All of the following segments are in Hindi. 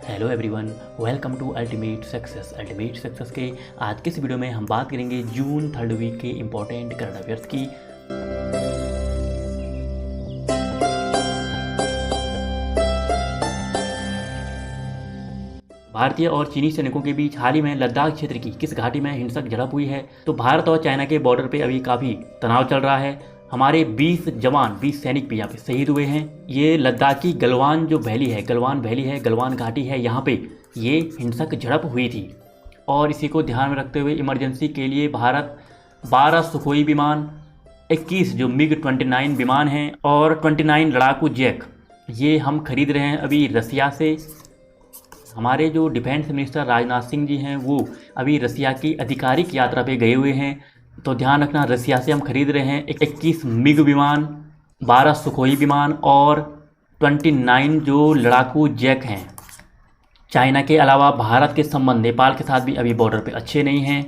Hello everyone, welcome to ultimate success के आज के इस वीडियो में हम बात करेंगे जून थर्ड वीक के इम्पोर्टेंट करंट अफेयर्स की। भारतीय और चीनी सैनिकों के बीच हाल ही में लद्दाख क्षेत्र की किस घाटी में हिंसक झड़प हुई है? तो भारत और चाइना के बॉर्डर पे अभी काफ़ी तनाव चल रहा है। हमारे 20 सैनिक भी यहाँ पे शहीद हुए हैं। ये लद्दाख की गलवान गलवान घाटी है, यहाँ पे ये हिंसक झड़प हुई थी। और इसी को ध्यान में रखते हुए इमरजेंसी के लिए भारत 12 सुखोई विमान, 21 जो MiG-29 विमान हैं और 29 लड़ाकू जैक ये हम खरीद रहे हैं अभी रसिया से। हमारे जो डिफेंस मिनिस्टर राजनाथ सिंह जी हैं वो अभी रसिया की आधिकारिक यात्रा पे गए हुए हैं, तो ध्यान रखना रसिया से हम खरीद रहे हैं 21 मिग विमान, 12 सुखोई विमान और 29 जो लड़ाकू जैक हैं। चाइना के अलावा भारत के संबंध नेपाल के साथ भी अभी बॉर्डर पे अच्छे नहीं हैं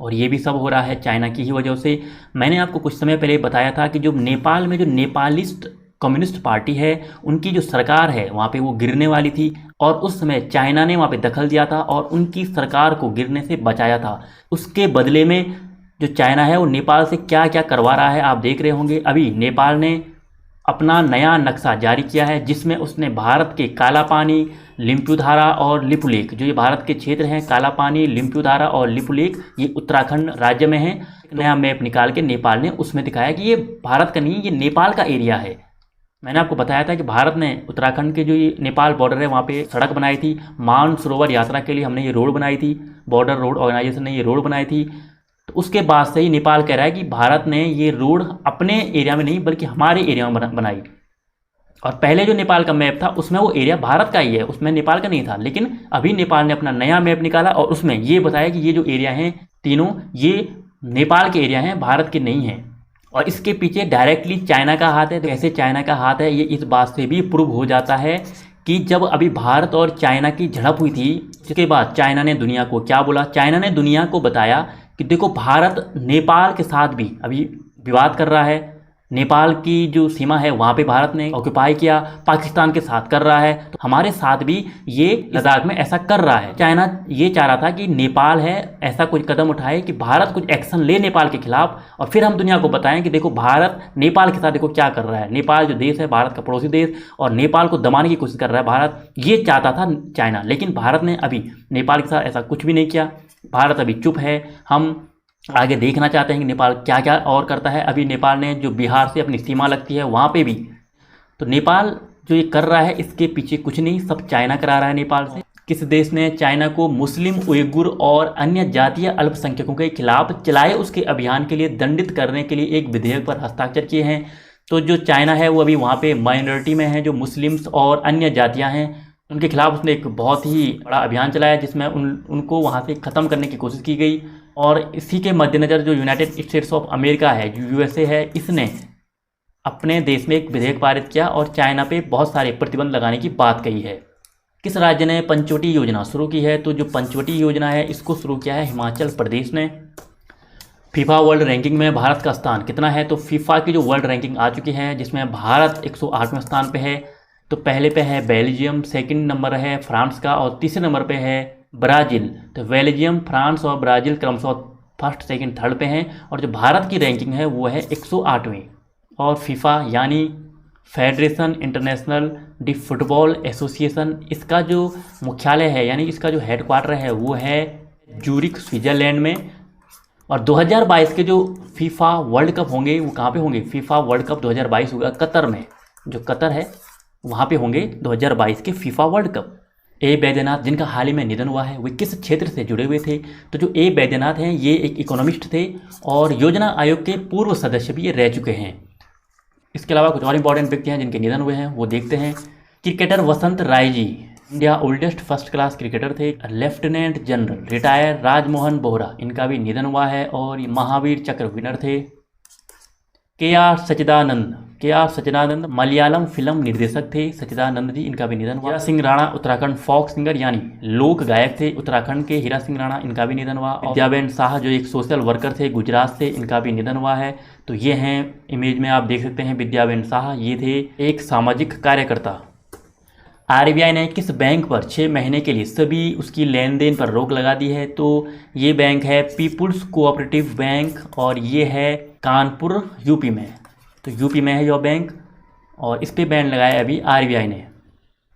और ये भी सब हो रहा है चाइना की ही वजह से। मैंने आपको कुछ समय पहले बताया था कि जो नेपाल में जो नेपालिस्ट कम्युनिस्ट पार्टी है उनकी जो सरकार है वहाँ पे वो गिरने वाली थी और उस समय चाइना ने वहाँ पे दखल दिया था और उनकी सरकार को गिरने से बचाया था। उसके बदले में जो चाइना है वो नेपाल से क्या क्या करवा रहा है आप देख रहे होंगे। अभी नेपाल ने अपना नया नक्शा जारी किया है जिसमें उसने भारत के काला पानी, लिम्पुधारा और लिपुलेख, जो ये भारत के क्षेत्र हैं काला पानी, लिम्पुधारा और लिपुलेख, ये उत्तराखंड राज्य में है। नया मैप निकाल के नेपाल ने उसमें दिखाया कि ये भारत का नहीं, ये नेपाल का एरिया है। मैंने आपको बताया था कि भारत ने उत्तराखंड के जो ये नेपाल बॉर्डर है वहाँ पे सड़क बनाई थी, मानसरोवर यात्रा के लिए हमने ये रोड बनाई थी, बॉर्डर रोड ऑर्गेनाइजेशन ने ये रोड बनाई थी। तो उसके बाद से ही नेपाल कह रहा है कि भारत ने ये रोड अपने एरिया में नहीं बल्कि हमारे एरिया में बनाई। और पहले जो नेपाल का मैप था उसमें वो एरिया भारत का ही है, उसमें नेपाल का नहीं था। लेकिन अभी नेपाल ने अपना नया मैप निकाला और उसमें ये बताया कि ये जो एरिया हैं तीनों ये नेपाल के एरिया हैं, भारत के नहीं हैं। और इसके पीछे डायरेक्टली चाइना का हाथ है। तो ऐसे चाइना का हाथ है ये इस बात से भी प्रूव हो जाता है कि जब अभी भारत और चाइना की झड़प हुई थी इसके बाद चाइना ने दुनिया को क्या बोला? चाइना ने दुनिया को बताया कि देखो भारत नेपाल के साथ भी अभी विवाद कर रहा है। नेपाल की जो सीमा है वहाँ पे भारत ने ऑक्यूपाई किया, पाकिस्तान के साथ कर रहा है, तो हमारे साथ भी ये लद्दाख में ऐसा कर रहा है। चाइना ये चाह रहा था कि नेपाल है ऐसा कुछ कदम उठाए कि भारत कुछ एक्शन ले नेपाल के खिलाफ और फिर हम दुनिया को बताएं कि देखो भारत नेपाल के साथ देखो क्या कर रहा है। नेपाल जो देश है भारत का पड़ोसी देश और नेपाल को दबाने की कोशिश कर रहा है भारत, ये चाहता था चाइना। लेकिन भारत ने अभी नेपाल के साथ ऐसा कुछ भी नहीं किया। भारत अभी चुप है। हम आगे देखना चाहते हैं कि नेपाल क्या क्या और करता है। अभी नेपाल ने जो बिहार से अपनी सीमा लगती है वहाँ पे भी, तो नेपाल जो ये कर रहा है इसके पीछे कुछ नहीं, सब चाइना करा रहा है नेपाल से। किस देश ने चाइना को मुस्लिम, उइगुर और अन्य जातीय अल्पसंख्यकों के खिलाफ चलाए उसके अभियान के लिए दंडित करने के लिए एक विधेयक पर हस्ताक्षर किए हैं। तो जो चाइना है वो अभी वहाँ पे माइनॉरिटी में है, जो मुस्लिम्स और अन्य जातियाँ हैं उनके खिलाफ उसने एक बहुत ही बड़ा अभियान चलाया जिसमें उनको वहाँ से ख़त्म करने की कोशिश की गई। और इसी के मद्देनज़र जो यूनाइटेड स्टेट्स ऑफ अमेरिका है, USA है, इसने अपने देश में एक विधेयक पारित किया और चाइना पे बहुत सारे प्रतिबंध लगाने की बात कही है। किस राज्य ने पंचवटी योजना शुरू की है? तो जो पंचवटी योजना है इसको शुरू किया है हिमाचल प्रदेश ने। फीफा वर्ल्ड रैंकिंग में भारत का स्थान कितना है? तो फीफा की जो वर्ल्ड रैंकिंग आ चुकी है जिसमें भारत 108वें स्थान पे है। तो पहले पे है बेल्जियम, सेकंड नंबर है फ्रांस का और तीसरे नंबर पे है ब्राज़ील। तो बेल्जियम, फ्रांस और ब्राज़ील क्रमशः फर्स्ट, सेकंड, थर्ड पे हैं। और जो भारत की रैंकिंग है वो है 108वीं। और फीफा यानी federation international D football association, इसका जो मुख्यालय है यानी इसका जो हेडक्वार्टर है वो है ज्यूरिख, स्विट्ज़रलैंड में। और 2022 के जो फीफा वर्ल्ड कप होंगे वो कहाँ पे होंगे? फीफा वर्ल्ड कप 2022 होगा कतर में, जो कतर है वहाँ पे होंगे 2022 के फीफा वर्ल्ड कप। ए बैद्यनाथ जिनका हाल ही में निधन हुआ है वे किस क्षेत्र से जुड़े हुए थे? तो जो ए बैद्यनाथ हैं ये एक इकोनॉमिस्ट थे और योजना आयोग के पूर्व सदस्य भी ये रह चुके हैं। इसके अलावा कुछ और इंपॉर्टेंट व्यक्ति हैं जिनके निधन हुए हैं वो देखते हैं। Cricketer Vasant Rai ji India oldest first class cricketer थे। Lieutenant general retire Rajmohan Bohra, इनका भी निधन हुआ है और ये महावीर चक्र विनर थे। के आर सच्चिदानंद मलयालम फिल्म निर्देशक थे। सच्चिदानंद जी, इनका भी निधन हुआ। हीरा सिंह राणा उत्तराखंड फोक सिंगर यानी लोक गायक थे उत्तराखंड के। हीरा सिंह राणा, इनका भी निधन हुआ। विद्याबेन शाह जो एक सोशल वर्कर थे गुजरात से, इनका भी निधन हुआ है। तो ये हैं, इमेज में आप देख सकते हैं विद्याबेन शाह, ये थे एक सामाजिक कार्यकर्ता। आरबीआई ने किस बैंक पर 6 महीने के लिए सभी उसकी लेन देन पर रोक लगा दी है? तो ये बैंक है पीपुल्स कोऑपरेटिव बैंक और ये है कानपुर यूपी में। तो यूपी में है यह बैंक और इस पे बैन लगाया अभी आरबीआई ने।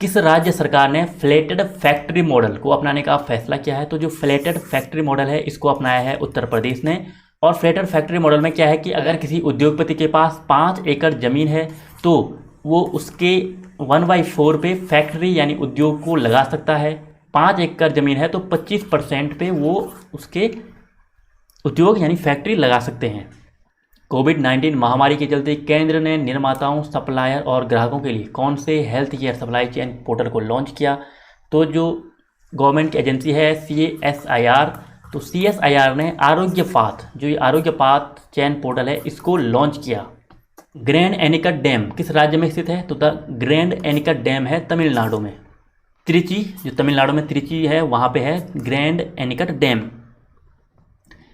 किस राज्य सरकार ने फ्लैटेड फैक्ट्री मॉडल को अपनाने का फैसला किया है? तो जो फ्लैटेड फैक्ट्री मॉडल है इसको अपनाया है उत्तर प्रदेश ने। और फ्लैटेड फैक्ट्री मॉडल में क्या है कि अगर किसी उद्योगपति के पास 5 एकड़ ज़मीन है तो वो उसके 1/4 पे फैक्ट्री यानी उद्योग को लगा सकता है। 5 एकड़ ज़मीन है तो 25% पे वो उसके उद्योग यानी फैक्ट्री लगा सकते हैं। कोविड-19 महामारी के चलते केंद्र ने निर्माताओं, सप्लायर और ग्राहकों के लिए कौन से health care supply chain portal को लॉन्च किया? तो जो गवर्नमेंट की एजेंसी है CSIR, तो CSIR ने आरोग्य पाथ, जो ये आरोग्य पाथ चेन पोर्टल है, इसको लॉन्च किया। ग्रैंड एनिकट डैम किस राज्य में स्थित है? तो द ग्रैंड एनिकट डैम है तमिलनाडु में। त्रिची, जो तमिलनाडु में त्रिची है वहाँ पे है ग्रैंड एनिकट डैम।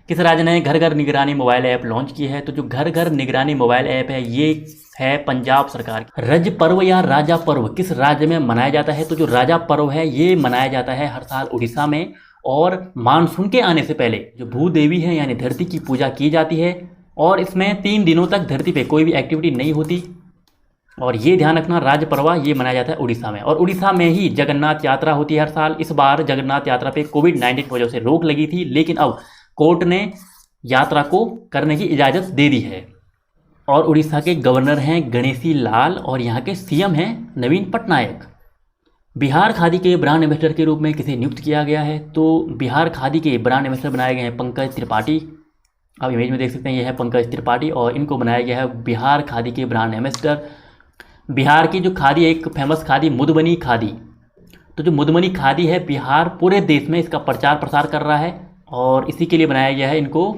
किस राज्य ने घर घर निगरानी मोबाइल ऐप लॉन्च की है? तो जो घर घर निगरानी मोबाइल ऐप है ये है पंजाब सरकार की। रज पर्व या राजा पर्व किस राज्य में मनाया जाता है? तो जो राजा पर्व है ये मनाया जाता है हर साल उड़ीसा में। और मानसून के आने से पहले जो भूदेवी है यानी धरती की पूजा की जाती है और इसमें 3 दिनों तक धरती पे कोई भी एक्टिविटी नहीं होती। और ये ध्यान रखना, राज पर्व ये मनाया जाता है उड़ीसा में। और उड़ीसा में ही जगन्नाथ यात्रा होती है हर साल। इस बार जगन्नाथ यात्रा पे कोविड-19 की वजह से रोक लगी थी, लेकिन अब कोर्ट ने यात्रा को करने की इजाज़त दे दी है। और उड़ीसा के गवर्नर हैं गणेशी लाल और यहाँ के सीएम हैं नवीन पटनायक। बिहार खादी के ब्रांड एम्बेसडर के रूप में किसे नियुक्त किया गया है? तो बिहार खादी के ब्रांड एम्बेसडर बनाए गए हैं पंकज त्रिपाठी। आप इमेज में देख सकते हैं, ये है पंकज त्रिपाठी और इनको बनाया गया है बिहार खादी के ब्रांड एम्बेसडर। बिहार की जो खादी है, एक फेमस खादी मधुबनी खादी, तो जो मधुबनी खादी है बिहार पूरे देश में इसका प्रचार प्रसार कर रहा है और इसी के लिए बनाया गया है इनको,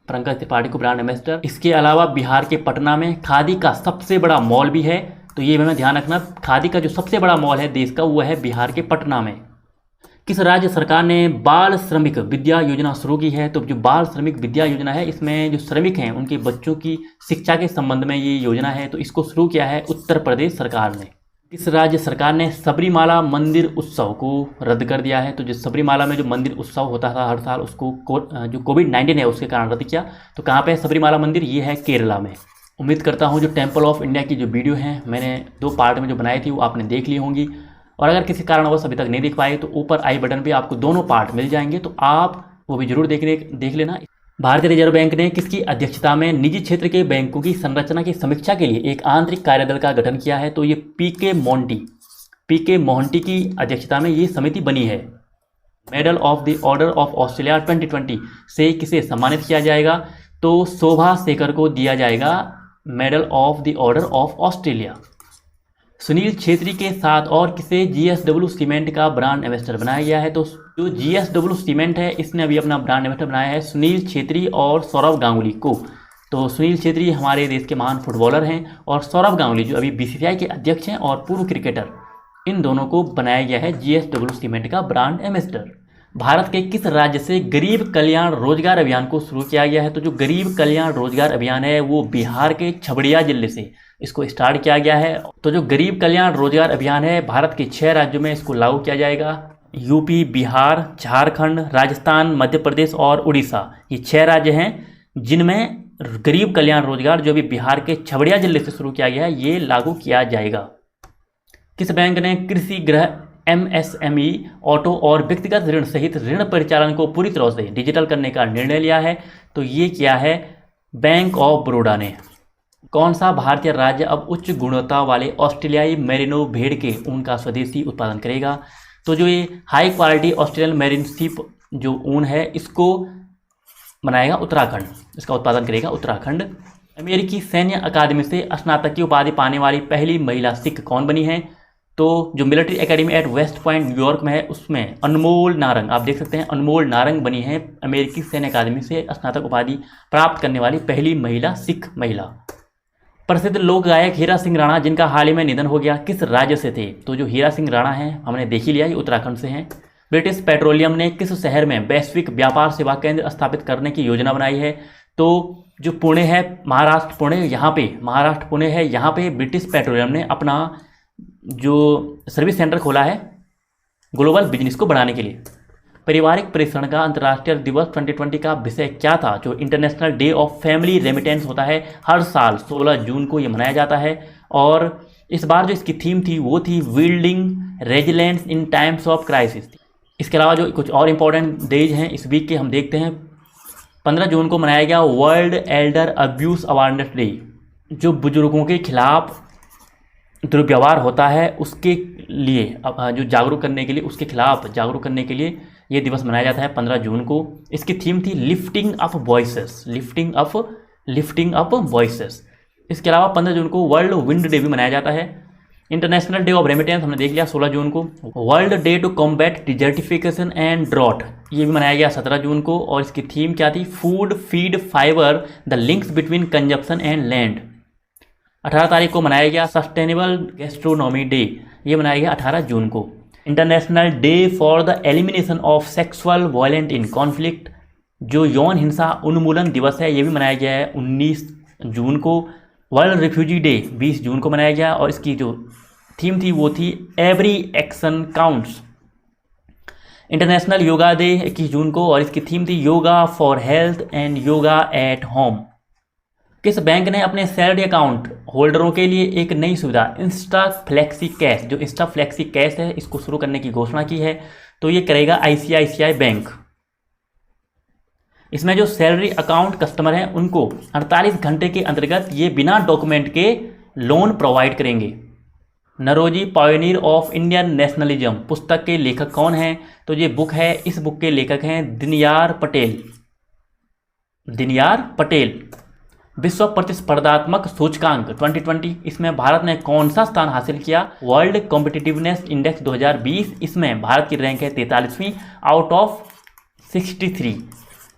पंकज त्रिपाठी को, ब्रांड एम्बेसडर। इसके अलावा बिहार के पटना में खादी का सबसे बड़ा मॉल भी है, तो ये हमें ध्यान रखना, खादी का जो सबसे बड़ा मॉल है देश का वो है बिहार के पटना में। किस राज्य सरकार ने बाल श्रमिक विद्या योजना शुरू की है? तो जो बाल श्रमिक विद्या योजना है इसमें जो श्रमिक हैं उनके बच्चों की शिक्षा के संबंध में ये योजना है, तो इसको शुरू किया है उत्तर प्रदेश सरकार ने। किस राज्य सरकार ने सबरीमाला मंदिर उत्सव को रद्द कर दिया है? तो जो सबरीमाला में जो मंदिर उत्सव होता था हर साल उसको जो कोविड-19 है उसके कारण रद्द किया। तो कहाँ पे है सबरीमाला मंदिर? ये है केरला में। उम्मीद करता हूँ जो टेम्पल ऑफ इंडिया की जो वीडियो है मैंने 2 पार्ट में जो बनाई थी वो आपने देख ली होंगी। और अगर किसी कारणवश अभी तक नहीं देख पाए तो ऊपर आई बटन पे आपको दोनों पार्ट मिल जाएंगे, तो आप वो भी जरूर देख लेना। भारतीय रिजर्व बैंक ने किसकी अध्यक्षता में निजी क्षेत्र के बैंकों की संरचना की समीक्षा के लिए एक आंतरिक कार्यदल का गठन किया है? तो ये पीके मोहंटी की अध्यक्षता में ये समिति बनी है। Medal of the order of Australia 2020 से किसे सम्मानित किया जाएगा? तो शोभा शेखर को दिया जाएगा medal of the order of Australia. Sunil Chhetri के साथ और किसे जीएसडब्ल्यू सीमेंट का ब्रांड एम्बेसडर बनाया गया है? तो जो जीएसडब्ल्यू सीमेंट है इसने अभी अपना ब्रांड एम्बेसडर बनाया है सुनील छेत्री और सौरव गांगुली को। तो सुनील छेत्री हमारे देश के महान फुटबॉलर हैं और सौरव गांगुली जो अभी बीसीसीआई के अध्यक्ष हैं और पूर्व क्रिकेटर, इन दोनों को बनाया गया है जीएसडब्ल्यू सीमेंट का ब्रांड एम्बेसडर। भारत के किस राज्य से गरीब कल्याण रोजगार अभियान को शुरू किया गया है? तो जो गरीब कल्याण रोजगार अभियान है वो बिहार के छबड़िया जिले से इसको स्टार्ट किया गया है। तो जो गरीब कल्याण रोजगार अभियान है भारत के 6 राज्यों में इसको लागू किया जाएगा। यूपी, बिहार, झारखंड, राजस्थान, मध्य प्रदेश और उड़ीसा, ये 6 राज्य हैं जिनमें गरीब कल्याण रोजगार जो भी बिहार के छबड़िया जिले से शुरू किया गया है ये लागू किया जाएगा। किस बैंक ने कृषि, गृह, MSME, ऑटो और व्यक्तिगत ऋण सहित ऋण परिचालन को पूरी तरह से डिजिटल करने का निर्णय लिया है? तो ये किया है बैंक ऑफ बड़ौदा ने। कौन सा भारतीय राज्य अब उच्च गुणवत्ता वाले ऑस्ट्रेलियाई मेरिनो भेड़ के ऊन का स्वदेशी उत्पादन करेगा? तो जो ये high quality Australian marine sheep जो ऊन है इसको बनाएगा उत्तराखंड, इसका उत्पादन करेगा उत्तराखंड। अमेरिकी सैन्य अकादमी से स्नातक की उपाधि पाने वाली पहली महिला सिख कौन बनी है? तो जो military academy at West Point New York में है उसमें अनमोल नारंग, आप देख सकते हैं अनमोल नारंग बनी है अमेरिकी सैन्य अकादमी से स्नातक उपाधि प्राप्त करने वाली पहली महिला सिख महिला। प्रसिद्ध लोक गायक हीरा सिंह राणा जिनका हाल ही में निधन हो गया किस राज्य से थे? तो जो हीरा सिंह राणा हैं हमने देख ही लिया, ये उत्तराखंड से हैं। ब्रिटिश पेट्रोलियम ने किस शहर में वैश्विक व्यापार सेवा केंद्र स्थापित करने की योजना बनाई है? तो जो पुणे है, महाराष्ट्र पुणे, यहाँ पे महाराष्ट्र पुणे है, यहाँ पे ब्रिटिश पेट्रोलियम ने अपना जो सर्विस सेंटर खोला है ग्लोबल बिजनेस को बढ़ाने के लिए। पारिवारिक प्रेषण का अंतर्राष्ट्रीय दिवस 2020 का विषय क्या था? जो international day of family remittance होता है, हर साल 16 जून को ये मनाया जाता है। और इस बार जो इसकी थीम थी वो थी building resilience in times of crisis. इसके अलावा जो कुछ और इम्पोर्टेंट डेज हैं इस वीक के हम देखते हैं। 15 जून को मनाया गया world Elder abuse awareness day. जो बुजुर्गों के खिलाफ दुर्व्यवहार होता है उसके लिए जो जागरूक करने के लिए, उसके खिलाफ जागरूक करने के लिए ये दिवस मनाया जाता है 15 जून को। इसकी थीम थी lifting up voices, lifting up voices. इसके अलावा 15 जून को वर्ल्ड विंड डे भी मनाया जाता है। इंटरनेशनल डे ऑफ रेमिटेंस हमने देख लिया 16 जून को। World day to combat desertification and drought ये भी मनाया गया 17 जून को। और इसकी थीम क्या थी? Food feed fibre the links between consumption and land. 18 तारीख को मनाया गया सस्टेनेबल गैस्ट्रोनॉमी डे, ये मनाया गया 18 जून को। International day for the elimination of sexual violence in conflict, जो यौन हिंसा उन्मूलन दिवस है, ये भी मनाया गया है 19 जून को। वर्ल्ड रिफ्यूजी डे 20 जून को मनाया गया और इसकी जो थीम थी वो थी every action counts. International yoga day 21 जून को और इसकी थीम थी yoga for health and yoga at home. किस बैंक ने अपने सैलरी अकाउंट होल्डरों के लिए एक नई सुविधा इंस्टा फ्लेक्सी कैश, जो इंस्टा फ्लेक्सी कैश है, इसको शुरू करने की घोषणा की है? तो ये करेगा आईसीआईसीआई बैंक। इसमें जो सैलरी अकाउंट कस्टमर हैं उनको 48 घंटे के अंतर्गत ये बिना डॉक्यूमेंट के लोन प्रोवाइड करेंगे। Naoroji pioneer of Indian nationalism पुस्तक के लेखक कौन हैं? तो ये बुक है, इस बुक के लेखक हैं दिनयार पटेल। विश्व प्रतिस्पर्धात्मक सूचकांक 2020, इसमें भारत ने कौन सा स्थान हासिल किया? वर्ल्ड कॉम्पिटिटिवनेस इंडेक्स 2020, इसमें भारत की रैंक है 43वीं आउट ऑफ 63।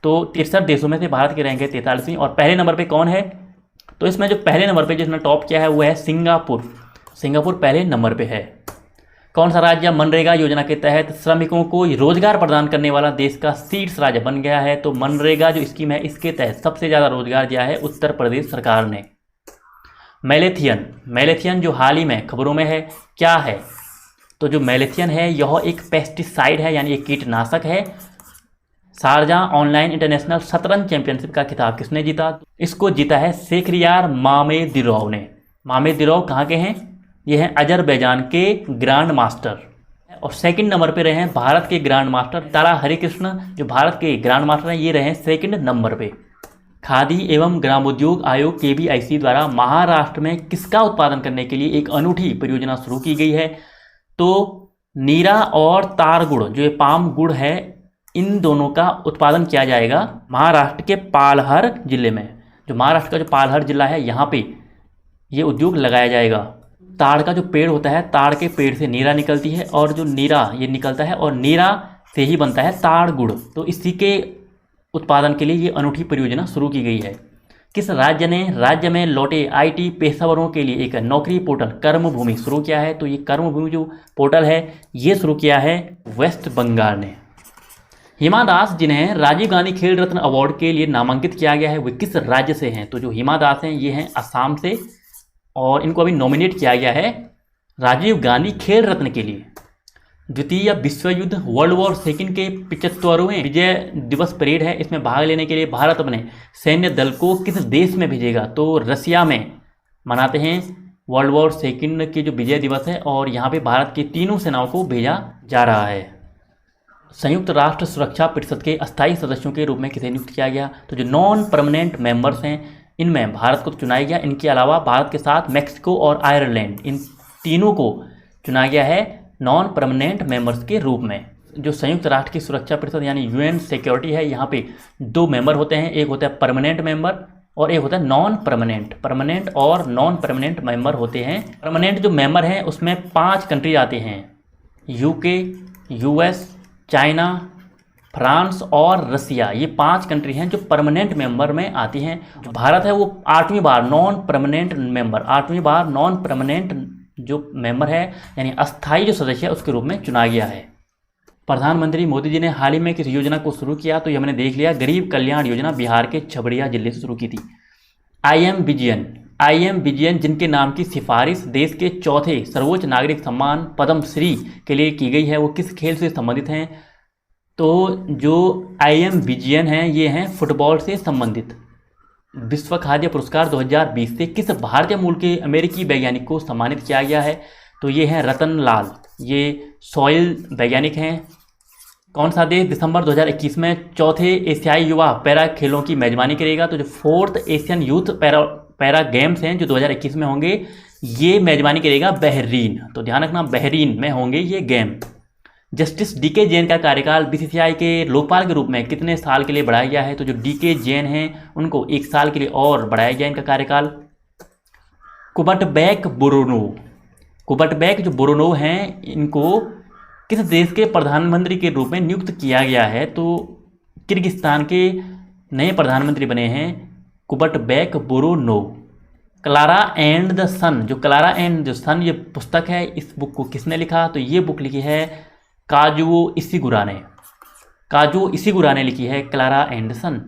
तो 63 देशों में से भारत की रैंक है 43वीं। और पहले नंबर पे कौन है? तो इसमें जो पहले नंबर पे जिसने टॉप किया है वो है सिंगापुर पहले नंबर पे है। कौन सा राज्य मनरेगा योजना के तहत श्रमिकों को रोजगार प्रदान करने वाला देश का शीर्ष राज्य बन गया है? तो मनरेगा जो स्कीम है इसके तहत सबसे ज़्यादा रोजगार दिया है उत्तर प्रदेश सरकार ने। मैलेथियन जो हाल ही में खबरों में है, क्या है? तो जो मैलेथियन है यह एक पेस्टिसाइड है, यानी एक कीटनाशक है। शारजाह ऑनलाइन इंटरनेशनल शतरंज चैंपियनशिप का खिताब किसने जीता? इसको जीता है शेखरियार मामेदिरोव ने। मामेदिरोव कहाँ के हैं? ये हैं अजरबैजान के ग्रैंड मास्टर। और सेकंड नंबर पे रहे हैं भारत के ग्रैंड मास्टर तारा हरिकृष्ण, जो भारत के ग्रैंड मास्टर हैं, ये रहे हैं सेकंड नंबर पे। खादी एवं ग्रामोद्योग आयोग KVIC द्वारा महाराष्ट्र में किसका उत्पादन करने के लिए एक अनूठी परियोजना शुरू की गई है? तो नीरा और तार गुड़, जो ये पाम गुड़ है, इन दोनों का उत्पादन किया जाएगा महाराष्ट्र के पालहर जिले में। जो महाराष्ट्र का जो पालहर जिला है यहाँ पे ये उद्योग लगाया जाएगा। ताड़ का जो पेड़ होता है, ताड़ के पेड़ से नीरा निकलती है और जो नीरा ये निकलता है और नीरा से ही बनता है ताड़ गुड़। तो इसी के उत्पादन के लिए ये अनूठी परियोजना शुरू की गई है। किस राज्य ने राज्य में लौटे IT पेशेवरों के लिए एक नौकरी पोर्टल कर्मभूमि शुरू किया है? तो ये कर्मभूमि जो पोर्टल है ये शुरू किया है वेस्ट बंगाल ने। हिमा दास जिन्हें राजीव गांधी खेल रत्न अवार्ड के लिए नामांकित किया गया है वे किस राज्य से हैं? तो जो हिमा दास हैं ये हैं असम से और इनको अभी नॉमिनेट किया गया है राजीव गांधी खेल रत्न के लिए। द्वितीय विश्व युद्ध वर्ल्ड वॉर सेकंड के 75वें विजय दिवस परेड है, इसमें भाग लेने के लिए भारत अपने सैन्य दल को किस देश में भेजेगा? तो रसिया में मनाते हैं वर्ल्ड वॉर सेकंड के जो विजय दिवस है और यहाँ पे भारत की तीनों सेनाओं को भेजा जा रहा है। संयुक्त राष्ट्र सुरक्षा परिषद के अस्थायी सदस्यों के रूप में किसे नियुक्त किया गया? तो जो नॉन परमानेंट मेंबर्स हैं इनमें भारत को चुना गया। इनके अलावा भारत के साथ मैक्सिको और आयरलैंड, इन तीनों को चुना गया है नॉन परमानेंट मेंबर्स के रूप में। जो संयुक्त राष्ट्र की सुरक्षा परिषद यानी UN सिक्योरिटी है, यहाँ पे 2 मेंबर होते हैं, एक होता है परमानेंट मेंबर और एक होता है नॉन परमानेंट। परमानेंट और नॉन परमानेंट मेंबर होते हैं। परमानेंट जो मेंबर हैं उसमें 5 कंट्री आते हैं, UK, US, चाइना, फ्रांस और रसिया। ये 5 कंट्री हैं जो परमानेंट मेंबर में आती हैं। जो भारत है वो 8वीं बार नॉन परमानेंट जो मेंबर है यानी अस्थायी जो सदस्य है उसके रूप में चुना गया है। प्रधानमंत्री मोदी जी ने हाल ही में किस योजना को शुरू किया? तो ये हमने देख लिया, गरीब कल्याण योजना बिहार के छबड़िया जिले से शुरू की थी। IM विजयन IM विजयन, जिनके नाम की सिफारिश देश के चौथे सर्वोच्च नागरिक सम्मान पद्म श्री के लिए की गई है, वो किस खेल से संबंधित हैं? तो जो IM विजयन हैं ये हैं फुटबॉल से संबंधित। विश्व खाद्य पुरस्कार 2020 से किस भारतीय मूल के अमेरिकी वैज्ञानिक को सम्मानित किया गया है? तो ये हैं रतन लाल, ये सॉइल वैज्ञानिक हैं। कौन सा देश दिसंबर 2021 में चौथे एशियाई युवा पैरा खेलों की मेजबानी करेगा? तो जो 4th Asian youth para games हैं जो 2021 में होंगे, ये मेजबानी करेगा बहरीन। तो ध्यान रखना, बहरीन में होंगे ये गेम। जस्टिस DK जैन का कार्यकाल BCCI के लोकपाल के रूप में कितने साल के लिए बढ़ाया गया है? तो जो DK जैन हैं उनको 1 साल के लिए और बढ़ाया गया इनका कार्यकाल। कुबटबैक जो बोरोनो हैं, इनको किस देश के प्रधानमंत्री के रूप में नियुक्त किया गया है? तो किर्गिस्तान के नए प्रधानमंत्री बने हैं कुबटबैक बोरोनो। क्लारा एंड द सन, जो क्लारा एंड द सन ये पुस्तक है, इस बुक को किसने लिखा? तो ये बुक लिखी है काजुओ इशिगुरा ने लिखी है क्लारा एंड द सन।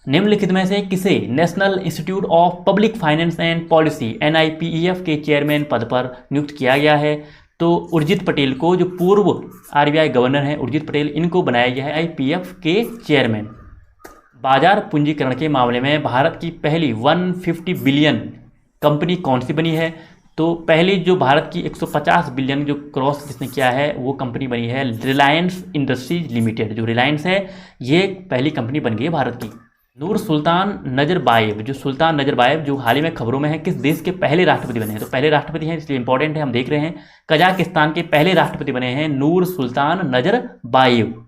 निम्नलिखित में से किसे national institute of public finance and policy NIPEF के चेयरमैन पद पर नियुक्त किया गया है? तो उर्जित पटेल को, जो पूर्व RBI गवर्नर हैं उर्जित पटेल, इनको बनाया गया है IPF के चेयरमैन। बाजार पूंजीकरण के मामले में भारत की पहली 150 बिलियन कंपनी कौन सी बनी है? तो पहली जो भारत की 150 बिलियन जो क्रॉस जिसने किया है वो कंपनी बनी है रिलायंस इंडस्ट्रीज लिमिटेड। जो रिलायंस है ये पहली कंपनी बन गई है भारत की। नूर सुल्तान नजरबायेव, जो सुल्तान नजरबायेव जो हाल ही में खबरों में है, किस देश के पहले राष्ट्रपति बने हैं? तो पहले राष्ट्रपति हैं इसलिए इंपॉर्टेंट है, हम देख रहे हैं। कजाकिस्तान के पहले राष्ट्रपति बने हैं Nur Sultan Nazarbayev.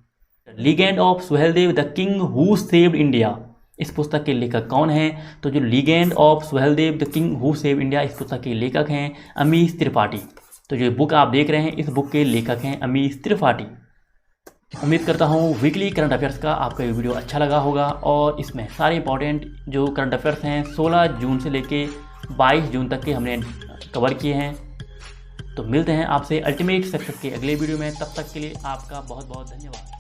Legend of Suheldev the king who saved India, इस पुस्तक के लेखक कौन हैं? तो जो legend of Suheldev the king who saved India, इस पुस्तक के लेखक हैं अमीश त्रिपाठी। तो जो बुक आप देख रहे हैं इस बुक के लेखक हैं अमीश त्रिपाठी। उम्मीद करता हूँ वीकली करंट अफेयर्स का आपका ये वीडियो अच्छा लगा होगा और इसमें सारे इंपॉर्टेंट जो करंट अफेयर्स हैं 16 जून से लेके 22 जून तक के हमने कवर किए हैं। तो मिलते हैं आपसे अल्टीमेट सक्सेस के अगले वीडियो में, तब तक के लिए आपका बहुत बहुत धन्यवाद।